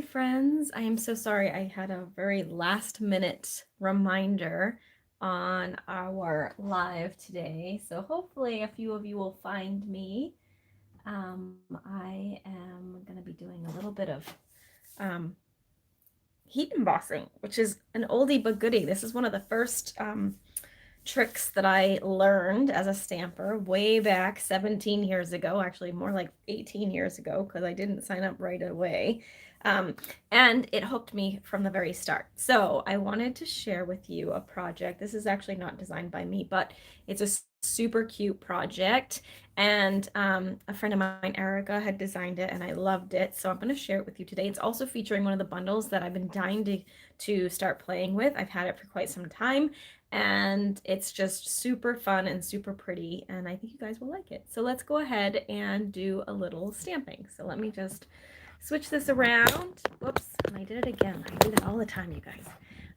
my friends. I am so sorry I had a very last minute reminder on our live today. So hopefully a few of you will find me. I am going to be doing a little bit of um, heat embossing, which is an oldie but goodie. This is one of the first tricks that I learned as a stamper way back 17 years ago, actually more like 18 years ago, because I didn't sign up right away. Um, and it hooked me from the very start. So I wanted to share with you a project. This is actually not designed by me, but it's a super cute project. And a friend of mine, Erica, had designed it and I loved it. So I'm going to share it with you today. It's also featuring one of the bundles that I've been dying to start playing with. I've had it for quite some time and it's just super fun and super pretty, and I think you guys will like it. So let's go ahead and do a little stamping. So let me just switch this around. Whoops, and I did it again. I do that all the time, you guys.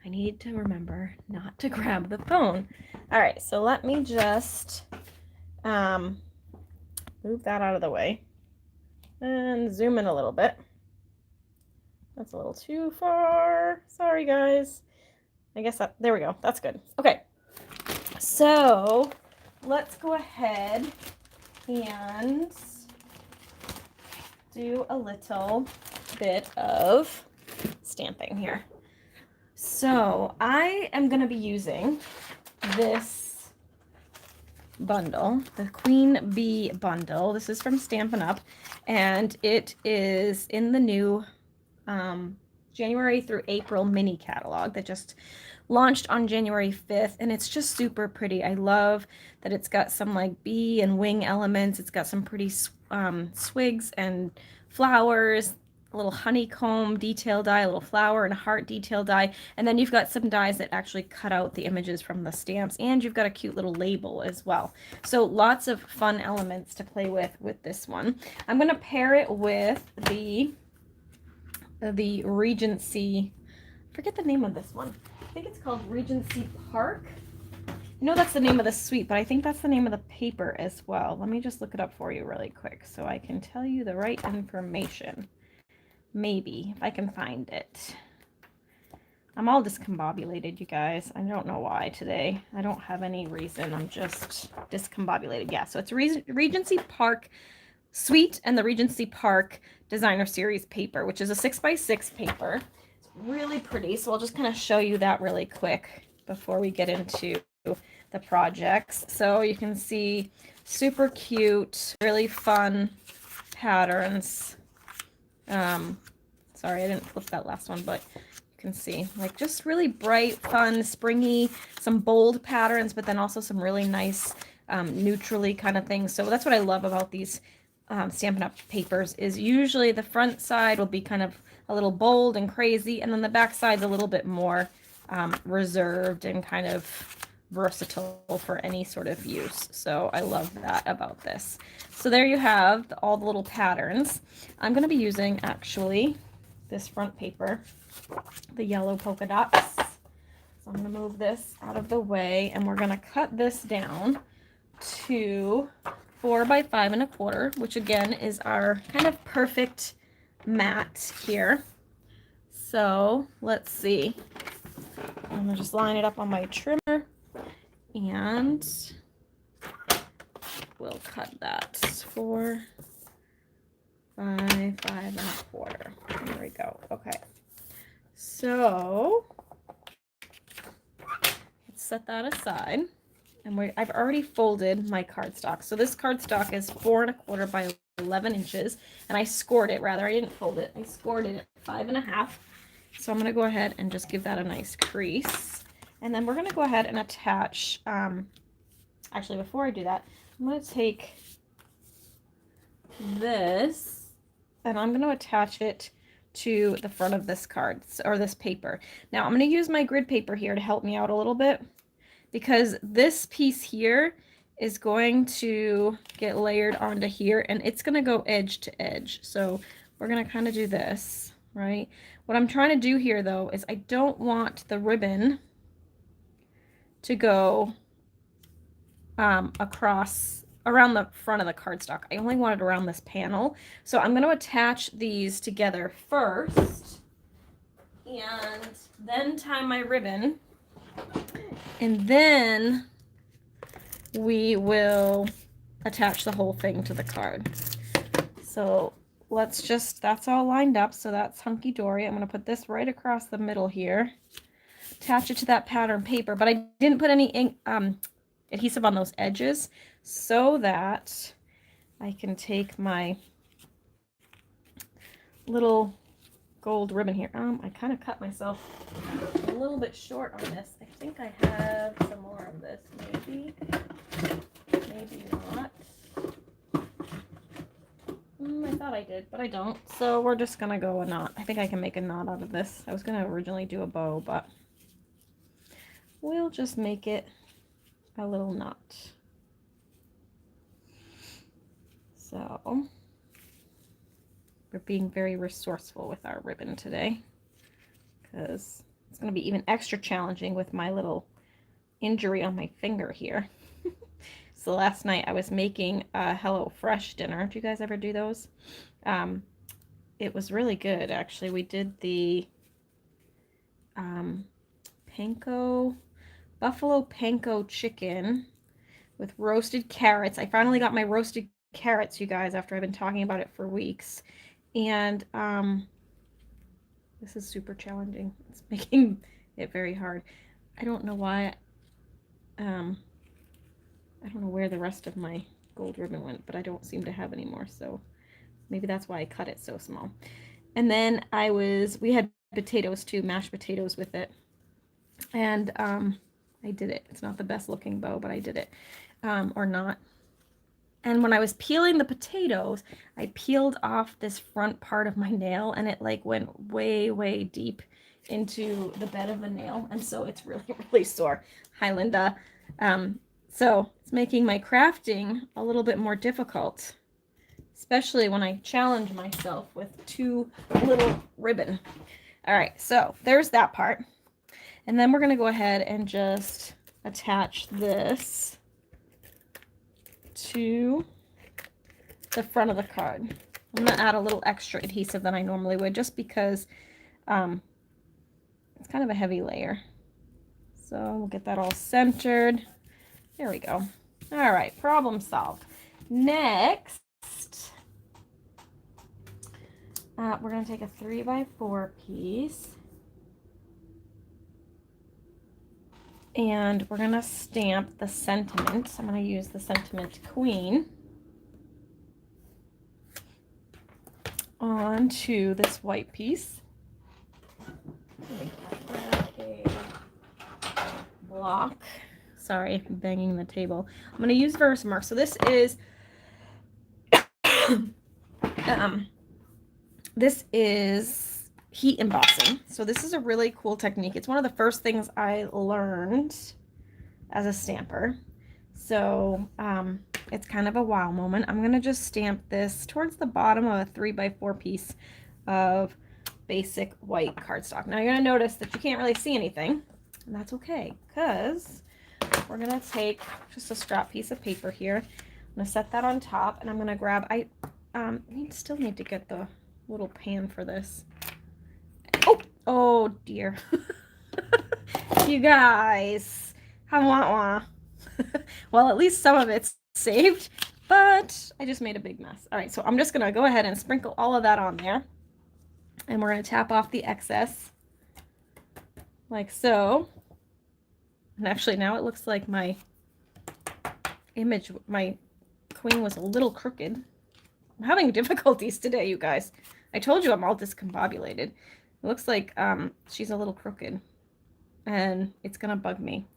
I need to remember not to grab the phone. All right, so let me just move that out of the way and zoom in a little bit. That's a little too far. Sorry, guys. I guess there we go. That's good. Okay. So let's go ahead and do a little bit of stamping here. So I am going to be using this bundle, the Queen Bee bundle. This is from Stampin' Up, and it is in the new January through April mini catalog that just launched on January 5th, and it's just super pretty. I love that it's got some like bee and wing elements. It's got some pretty swigs and flowers, a little honeycomb detail die, a little flower and a heart detail die, and then you've got some dies that actually cut out the images from the stamps, and you've got a cute little label as well. So lots of fun elements to play with this one. I'm going to pair it with the Regency, I forget the name of this one. I think it's called Regency Park. I know that's the name of the suite, but I think that's the name of the paper as well. Let me just look it up for you really quick so I can tell you the right information. Maybe, if I can find it. I'm all discombobulated, you guys. I don't know why today. I don't have any reason. I'm just discombobulated. Yeah, so it's Regency Park Suite and the Regency Park Designer Series paper, which is a 6x6 paper. It's really pretty, so I'll just kind of show you that really quick before we get into the projects. So you can see super cute, really fun patterns. Sorry, I didn't flip that last one, but you can see like just really bright, fun, springy, some bold patterns, but then also some really nice neutrally kind of things. So that's what I love about these Stampin' Up! Papers is usually the front side will be kind of a little bold and crazy, and then the back side's a little bit more reserved and kind of versatile for any sort of use. So I love that about this. So there you have all the little patterns. I'm going to be using actually this front paper, the yellow polka dots. So I'm going to move this out of the way, and we're going to cut this down to 4 by 5 1/4, which again is our kind of perfect mat here. So let's see. I'm gonna just line it up on my trimmer, and we'll cut that 4 by 5 1/4. There we go. Okay. So let's set that aside. And I've already folded my cardstock. So this cardstock is 4 1/4 by 11 inches, and I scored it, rather. I didn't fold it. I scored it at 5 1/2. So I'm going to go ahead and just give that a nice crease. And then we're going to go ahead and attach, actually before I do that, I'm going to take this and I'm going to attach it to the front of this card, or this paper. Now I'm going to use my grid paper here to help me out a little bit, because this piece here is going to get layered onto here, and it's going to go edge to edge. So we're going to kind of do this, right? What I'm trying to do here, though, is I don't want the ribbon to go across around the front of the cardstock. I only want it around this panel. So I'm going to attach these together first. and then tie my ribbon, and then we will attach the whole thing to the card. So that's all lined up, so that's hunky-dory. I'm going to put this right across the middle here, attach it to that pattern paper, but I didn't put any ink, adhesive on those edges so that I can take my little gold ribbon here. I kind of cut myself a little bit short on this. I think I have some more of this, maybe not. I thought I did, but I don't. So we're just gonna go a knot. I think I can make a knot out of this. I was gonna originally do a bow, but we'll just make it a little knot. So we're being very resourceful with our ribbon today, because it's going to be even extra challenging with my little injury on my finger here. So last night I was making a Hello Fresh dinner. Do you guys ever do those? It was really good, actually. We did the buffalo panko chicken with roasted carrots. I finally got my roasted carrots, you guys, after I've been talking about it for weeks. And this is super challenging. It's making it very hard. I don't know why. I don't know where the rest of my gold ribbon went, but I don't seem to have any more, so maybe that's why I cut it so small. And then we had potatoes too, mashed potatoes with it. And I did it. It's not the best looking bow, but I did it. Or not. And when I was peeling the potatoes, I peeled off this front part of my nail, and it like went way, way deep into the bed of the nail. And so it's really, really sore. Hi, Linda. So it's making my crafting a little bit more difficult, especially when I challenge myself with too little ribbon. All right, so there's that part. And then we're going to go ahead and just attach this to the front of the card. I'm going to add a little extra adhesive than I normally would, just because it's kind of a heavy layer. So we'll get that all centered. There we go. All right, problem solved. Next, we're going to take a 3x4 piece, and we're going to stamp the sentiment. I'm going to use the sentiment Queen onto this white piece. Grab a block. Sorry, I'm banging the table. I'm going to use Versamark. So this is this is heat embossing. So this is a really cool technique. It's one of the first things I learned as a stamper. So it's kind of a wow moment. I'm going to just stamp this towards the bottom of a 3x4 piece of basic white cardstock. Now you're going to notice that you can't really see anything, and that's okay, because we're going to take just a scrap piece of paper here. I'm going to set that on top, and I'm going to grab, still need to get the little pan for this. Oh dear. You guys, well, at least some of it's saved, but I just made a big mess. All right, so I'm just going to go ahead and sprinkle all of that on there, and we're going to tap off the excess like so. And actually now it looks like my image, my queen was a little crooked. I'm having difficulties today, you guys. I told you I'm all discombobulated. It looks like she's a little crooked, and it's gonna bug me.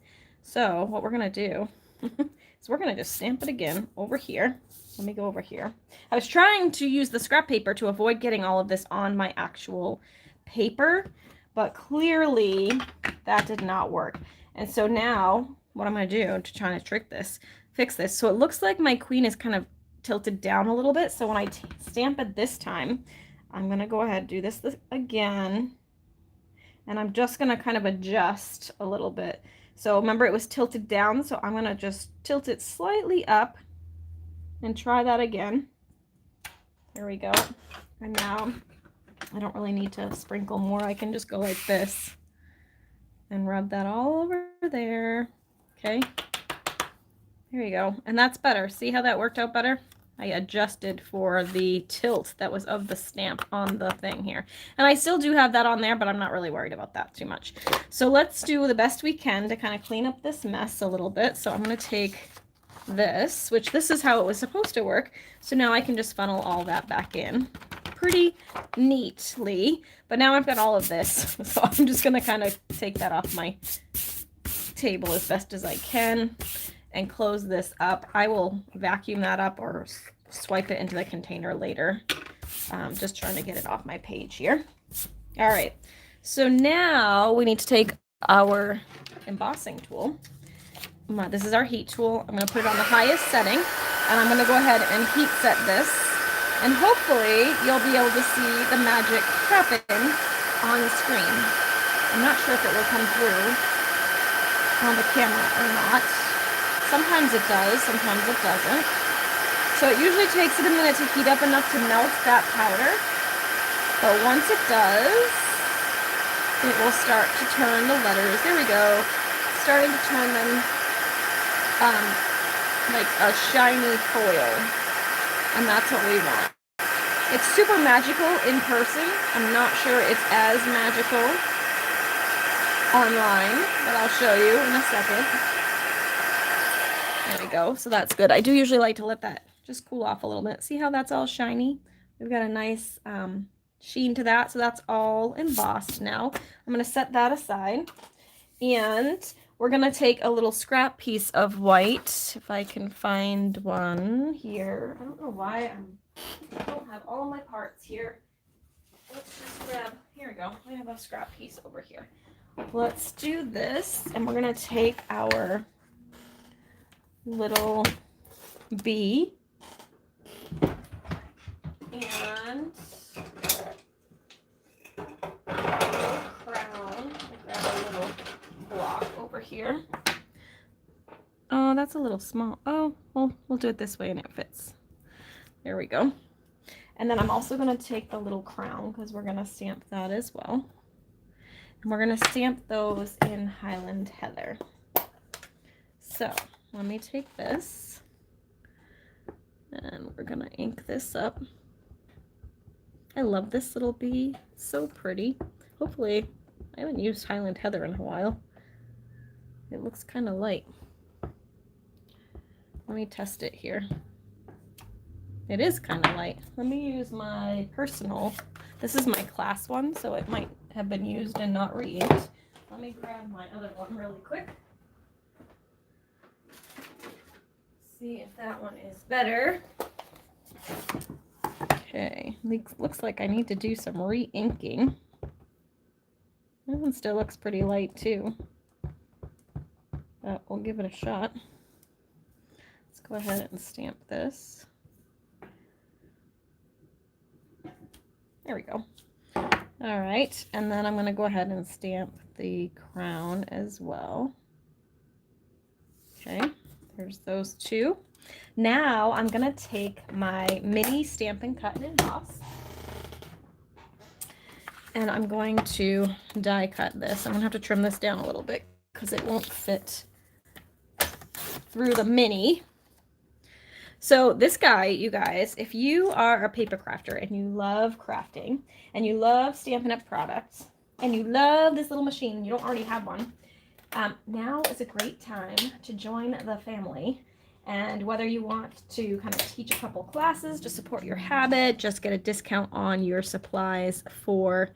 So what we're gonna do is we're gonna just stamp it again over here. Let me go over here. I was trying to use the scrap paper to avoid getting all of this on my actual paper, but clearly that did not work. And so now what I'm going to do to try to fix this. So it looks like my queen is kind of tilted down a little bit. So when I stamp it this time, I'm going to go ahead and do this again. And I'm just going to kind of adjust a little bit. So remember, it was tilted down. So I'm going to just tilt it slightly up and try that again. There we go. And now I don't really need to sprinkle more. I can just go like this and rub that all over there. Okay. There you go. And that's better. See how that worked out better? I adjusted for the tilt that was of the stamp on the thing here. And I still do have that on there, but I'm not really worried about that too much. So let's do the best we can to kind of clean up this mess a little bit. So I'm going to take this, which this is how it was supposed to work. So now I can just funnel all that back in pretty neatly. But now I've got all of this. So I'm just going to kind of take that off my table as best as I can and close this up. I will vacuum that up or swipe it into the container later. Just trying to get it off my page here. All right, so now we need to take our embossing tool. This is our heat tool. I'm going to put it on the highest setting, and I'm going to go ahead and heat set this, and hopefully you'll be able to see the magic happen on the screen. I'm not sure if it will come through on the camera or not. Sometimes it does, sometimes it doesn't. So it usually takes it a minute to heat up enough to melt that powder. But once it does, it will start to turn the letters. There we go. Starting to turn them like a shiny foil. And that's what we want. It's super magical in person. I'm not sure it's as magical online, but I'll show you in a second. There we go. So that's good. I do usually like to let that just cool off a little bit. See how that's all shiny? We've got a nice sheen to that. So that's all embossed now. I'm going to set that aside. And we're going to take a little scrap piece of white. If I can find one here. I don't know why I don't have all my parts here. Let's just grab, here we go. I have a scrap piece over here. Let's do this. And we're going to take our little bee and crown. Grab a little block over here. Oh, that's a little small. Oh, well, we'll do it this way and it fits. There we go. And then I'm also going to take the little crown because we're going to stamp that as well. And we're going to stamp those in Highland Heather. So let me take this and we're going to ink this up. I love this little bee. It's so pretty. Hopefully, I haven't used Highland Heather in a while. It looks kind of light. Let me test it here. It is kind of light. Let me use my personal. This is my class one, so it might have been used and not re-inked. Let me grab my other one really quick. See if that one is better. Okay, looks like I need to do some re-inking. That one still looks pretty light too. But we'll give it a shot. Let's go ahead and stamp this. There we go. All right, and then I'm going to go ahead and stamp the crown as well. Okay, there's those two. Now I'm going to take my mini Stampin' Cut and Emboss, and I'm going to die cut this. I'm going to have to trim this down a little bit because it won't fit through the mini. So this guy, you guys, if you are a paper crafter and you love crafting and you love Stampin' Up! Products and you love this little machine, you don't already have one, now is a great time to join the family. And whether you want to kind of teach a couple classes to support your habit, just get a discount on your supplies for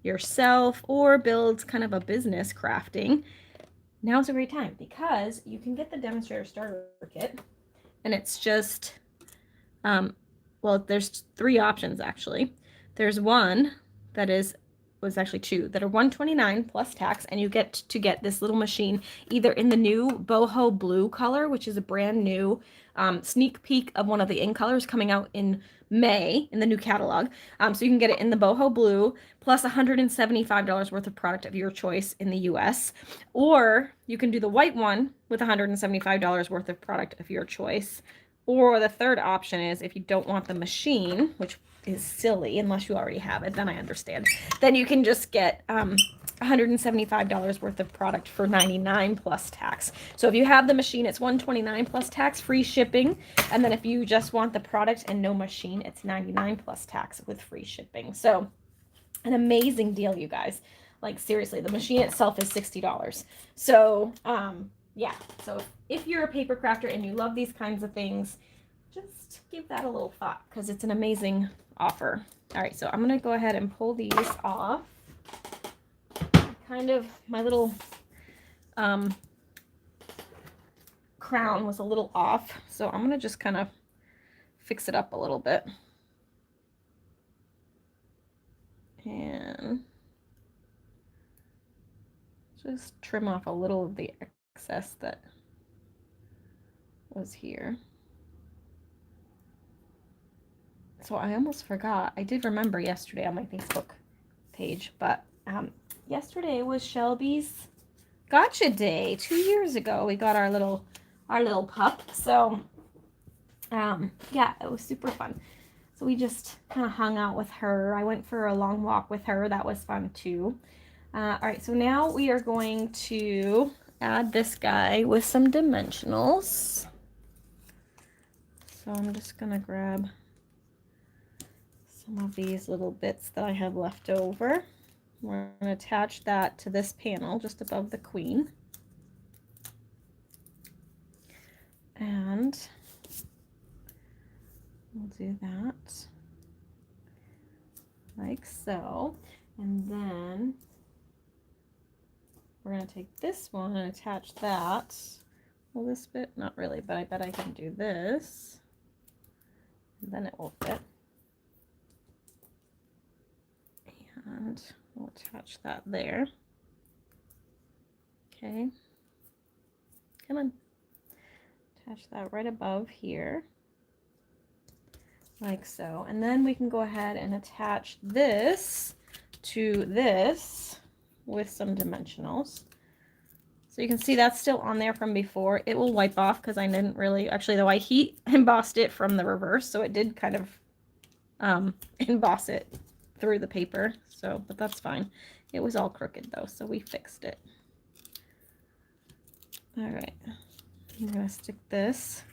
yourself, or build kind of a business crafting, now's a great time because you can get the demonstrator starter kit. And it's just, well, there's three options actually. There's one that was actually two that are $129 plus tax, and you get to get this little machine either in the new boho blue color, which is a brand new sneak peek of one of the ink colors coming out in May in the new catalog. So you can get it in the boho blue plus $175 worth of product of your choice in the US, or you can do the white one with $175 worth of product of your choice. Or the third option is if you don't want the machine, which is silly unless you already have it, then I understand. Then you can just get $175 worth of product for $99 plus tax. So if you have the machine, it's $129 plus tax, free shipping. And then if you just want the product and no machine, it's $99 plus tax with free shipping. So an amazing deal, you guys. Like seriously, the machine itself is $60. So yeah, so if you're a paper crafter and you love these kinds of things, just give that a little thought because it's an amazing offer. All right, so I'm gonna go ahead and pull these off. Kind of my little crown was a little off, so I'm gonna just kind of fix it up a little bit. And just trim off a little of the excess that was here. So I almost forgot. I did remember yesterday on my Facebook page, but yesterday was Shelby's gotcha day. 2 years ago we got our little pup. So yeah, it was super fun. So we just kind of hung out with her. I went for a long walk with her. That was fun too. All right, so now we are going to add this guy with some dimensionals. So I'm just gonna grab some of these little bits that I have left over. We're going to attach that to this panel just above the queen. And we'll do that like so. And then we're going to take this one and attach that. Well, this bit, not really, but I bet I can do this. And then it will fit. And we'll attach that there. Okay. Come on. Attach that right above here. Like so. And then we can go ahead and attach this to this with some dimensionals. So you can see that's still on there from before. It will wipe off because I didn't really, actually though I heat embossed it from the reverse, so it did kind of emboss it through the paper. So, but that's fine. It was all crooked though, so we fixed it. All right, I'm gonna stick this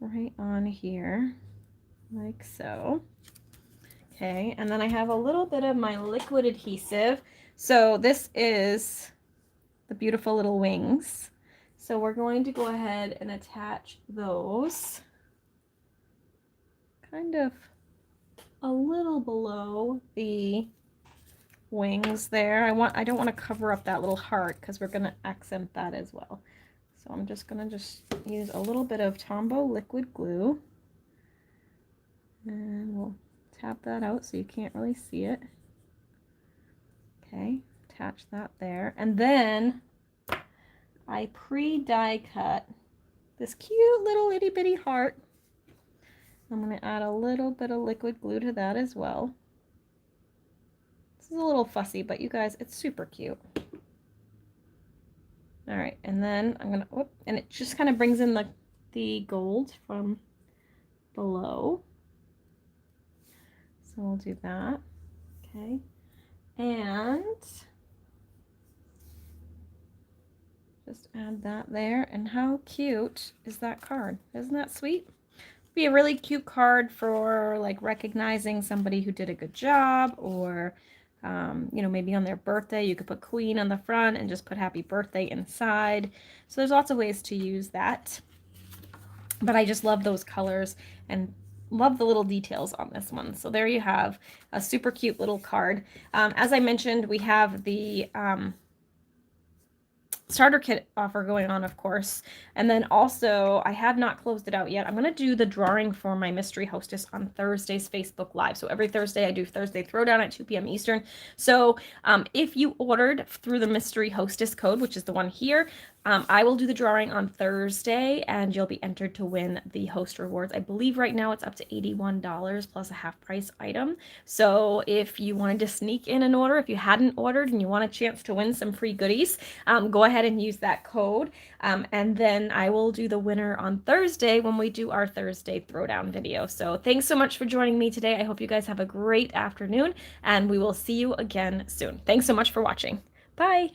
right on here, like so. Okay, and then I have a little bit of my liquid adhesive. So this is the beautiful little wings. So we're going to go ahead and attach those kind of a little below the wings there. I don't want to cover up that little heart because we're going to accent that as well. So I'm just going to use a little bit of Tombow liquid glue. And we'll tap that out so you can't really see it. Okay, attach that there. And then I pre-die cut this cute little itty bitty heart. I'm going to add a little bit of liquid glue to that as well. This is a little fussy, but you guys, it's super cute. All right, and then I'm going to, whoop, and it just kind of brings in the gold from below. So we'll do that. Okay, and just add that there. And how cute is that card? Isn't that sweet? Be a really cute card for like recognizing somebody who did a good job, or you know, maybe on their birthday you could put Queen on the front and just put happy birthday inside. So there's lots of ways to use that, but I just love those colors and love the little details on this one. So there you have a super cute little card. As I mentioned, we have the starter kit offer going on, of course. And then also, I have not closed it out yet. I'm going to do the drawing for my mystery hostess on Thursday's Facebook Live. So every Thursday I do Thursday Throwdown at 2 p.m. Eastern. So if you ordered through the mystery hostess code, which is the one here, I will do the drawing on Thursday, and you'll be entered to win the host rewards. I believe right now it's up to $81 plus a half price item. So if you wanted to sneak in an order, if you hadn't ordered and you want a chance to win some free goodies, go ahead and use that code. And then I will do the winner on Thursday when we do our Thursday throwdown video. So thanks so much for joining me today. I hope you guys have a great afternoon, and we will see you again soon. Thanks so much for watching. Bye.